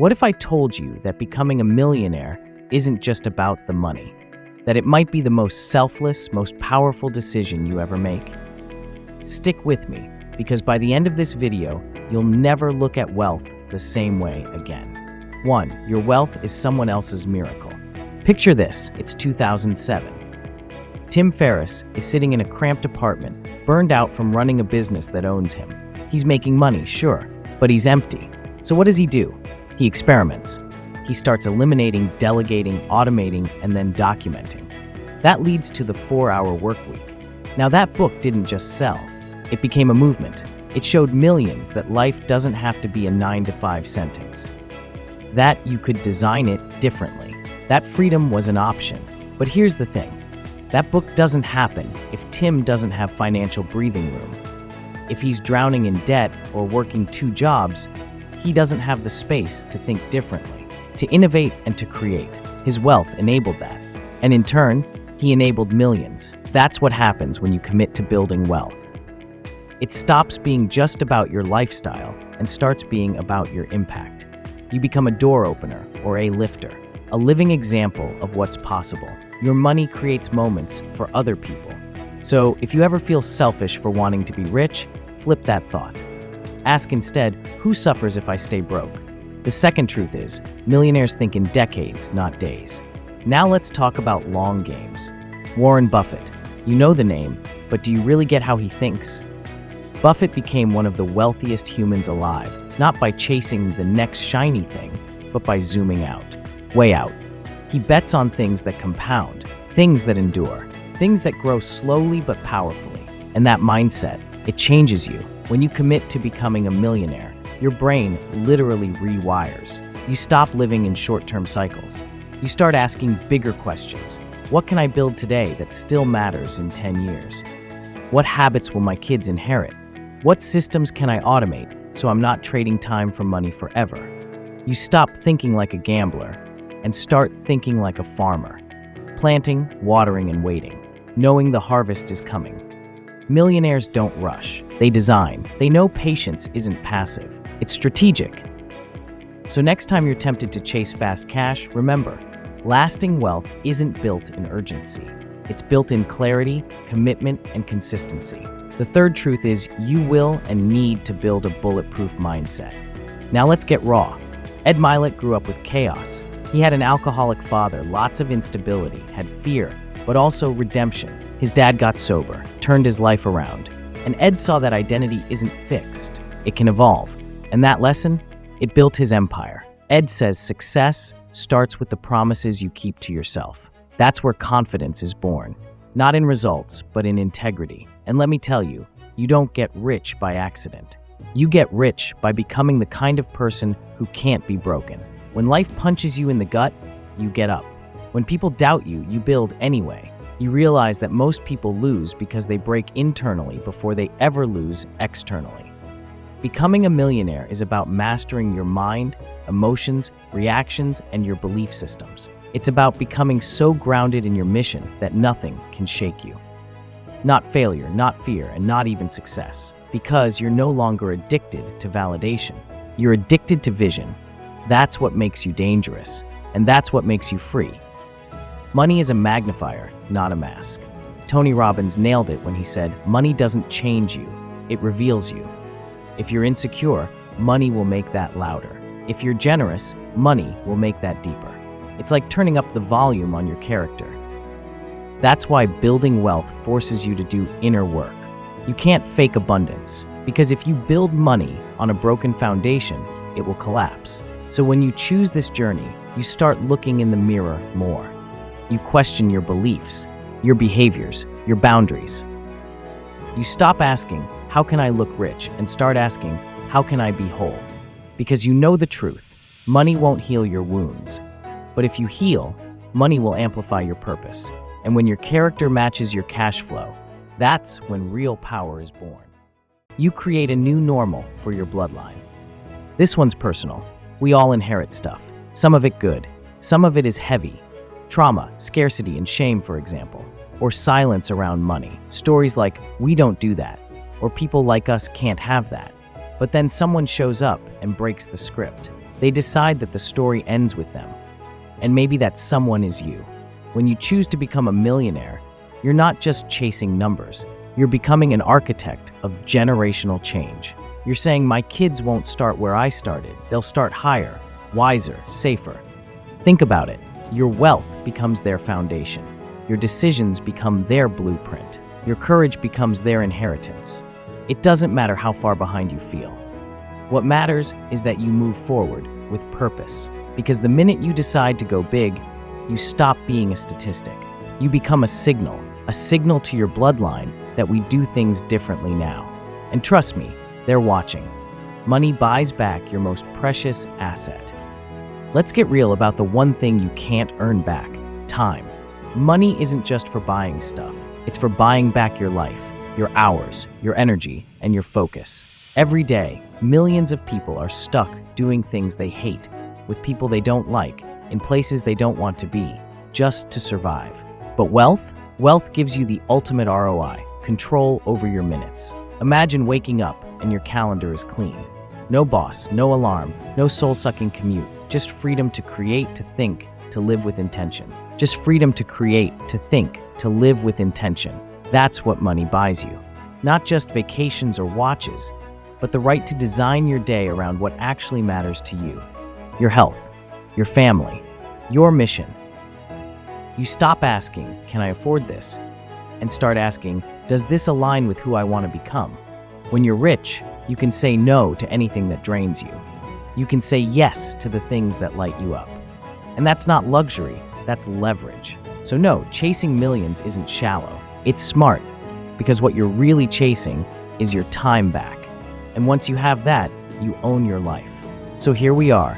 What if I told you that becoming a millionaire isn't just about the money? That it might be the most selfless, most powerful decision you ever make? Stick with me, because by the end of this video, you'll never look at wealth the same way again. 1. Your wealth is someone else's miracle. Picture this, it's 2007. Tim Ferriss is sitting in a cramped apartment, burned out from running a business that owns him. He's making money, sure, but he's empty. So what does he do? He experiments. He starts eliminating, delegating, automating, and then documenting. That leads to the 4-hour workweek. Now that book didn't just sell. It became a movement. It showed millions that life doesn't have to be a 9-to-5 sentence. That you could design it differently. That freedom was an option. But here's the thing. That book doesn't happen if Tim doesn't have financial breathing room. If he's drowning in debt or working 2 jobs, he doesn't have the space to think differently, to innovate and to create. His wealth enabled that. And in turn, he enabled millions. That's what happens when you commit to building wealth. It stops being just about your lifestyle and starts being about your impact. You become a door opener or a lifter, a living example of what's possible. Your money creates moments for other people. So if you ever feel selfish for wanting to be rich, flip that thought. Ask instead, who suffers if I stay broke? The second truth is, millionaires think in decades, not days. Now let's talk about long games. Warren Buffett. You know the name, but do you really get how he thinks? Buffett became one of the wealthiest humans alive, not by chasing the next shiny thing, but by zooming out. Way out. He bets on things that compound, things that endure, things that grow slowly but powerfully. And that mindset, it changes you. When you commit to becoming a millionaire, your brain literally rewires. You stop living in short-term cycles. You start asking bigger questions. What can I build today that still matters in 10 years? What habits will my kids inherit? What systems can I automate so I'm not trading time for money forever? You stop thinking like a gambler and start thinking like a farmer, planting, watering, and waiting, knowing the harvest is coming. Millionaires don't rush. They design. They know patience isn't passive. It's strategic. So next time you're tempted to chase fast cash, remember, lasting wealth isn't built in urgency. It's built in clarity, commitment, and consistency. The third truth is you will and need to build a bulletproof mindset. Now let's get raw. Mylett grew up with chaos. He had an alcoholic father, lots of instability, had fear, but also redemption. His dad got sober, turned his life around. And Ed saw that identity isn't fixed. It can evolve. And that lesson, it built his empire. Ed says success starts with the promises you keep to yourself. That's where confidence is born. Not in results, but in integrity. And let me tell you, you don't get rich by accident. You get rich by becoming the kind of person who can't be broken. When life punches you in the gut, you get up. When people doubt you, you build anyway. You realize that most people lose because they break internally before they ever lose externally. Becoming a millionaire is about mastering your mind, emotions, reactions, and your belief systems. It's about becoming so grounded in your mission that nothing can shake you. Not failure, not fear, and not even success. Because you're no longer addicted to validation. You're addicted to vision. That's what makes you dangerous, and that's what makes you free. Money is a magnifier, not a mask. Tony Robbins nailed it when he said, money doesn't change you, it reveals you. If you're insecure, money will make that louder. If you're generous, money will make that deeper. It's like turning up the volume on your character. That's why building wealth forces you to do inner work. You can't fake abundance, because if you build money on a broken foundation, it will collapse. So when you choose this journey, you start looking in the mirror more. You question your beliefs, your behaviors, your boundaries. You stop asking, how can I look rich? And start asking, how can I be whole? Because you know the truth, money won't heal your wounds. But if you heal, money will amplify your purpose. And when your character matches your cash flow, that's when real power is born. You create a new normal for your bloodline. This one's personal. We all inherit stuff. Some of it good. Some of it is heavy. Trauma, scarcity, and shame, for example. Or silence around money. Stories like, we don't do that. Or people like us can't have that. But then someone shows up and breaks the script. They decide that the story ends with them. And maybe that someone is you. When you choose to become a millionaire, you're not just chasing numbers. You're becoming an architect of generational change. You're saying, my kids won't start where I started. They'll start higher, wiser, safer. Think about it. Your wealth becomes their foundation. Your decisions become their blueprint. Your courage becomes their inheritance. It doesn't matter how far behind you feel. What matters is that you move forward with purpose. Because the minute you decide to go big, you stop being a statistic. You become a signal to your bloodline that we do things differently now. And trust me, they're watching. Money buys back your most precious asset. Let's get real about the one thing you can't earn back: time. Money isn't just for buying stuff. It's for buying back your life, your hours, your energy, and your focus. Every day, millions of people are stuck doing things they hate, with people they don't like, in places they don't want to be, just to survive. But wealth gives you the ultimate ROI, control over your minutes. Imagine waking up and your calendar is clean. No boss, no alarm, no soul-sucking commute, just freedom to create, to think, to live with intention. Just freedom to create, to think, to live with intention. That's what money buys you. Not just vacations or watches, but the right to design your day around what actually matters to you. Your health, your family, your mission. You stop asking, can I afford this? And start asking, does this align with who I want to become? When you're rich, you can say no to anything that drains you. You can say yes to the things that light you up. And that's not luxury, that's leverage. So no, chasing millions isn't shallow. It's smart, because what you're really chasing is your time back. And once you have that, you own your life. So here we are.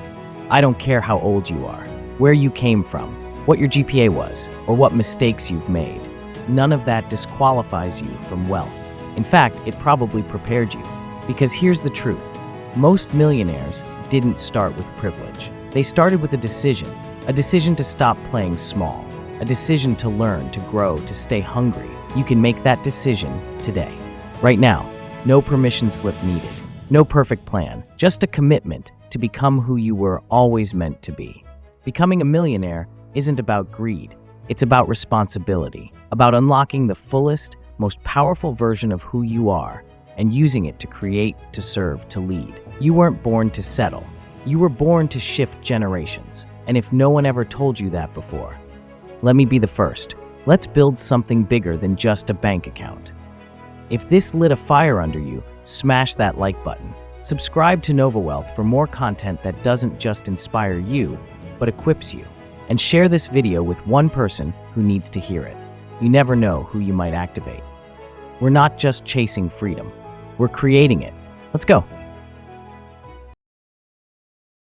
I don't care how old you are, where you came from, what your GPA was, or what mistakes you've made. None of that disqualifies you from wealth. In fact, it probably prepared you. Because here's the truth. Most millionaires didn't start with privilege. They started with a decision to stop playing small, a decision to learn, to grow, to stay hungry. You can make that decision today. Right now, no permission slip needed, no perfect plan, just a commitment to become who you were always meant to be. Becoming a millionaire isn't about greed. It's about responsibility, about unlocking the fullest, most powerful version of who you are and using it to create, to serve, to lead. You weren't born to settle. You were born to shift generations. And if no one ever told you that before, let me be the first. Let's build something bigger than just a bank account. If this lit a fire under you, smash that like button. Subscribe to Nova Wealth for more content that doesn't just inspire you, but equips you. And share this video with one person who needs to hear it. You never know who you might activate. We're not just chasing freedom. We're creating it. Let's go.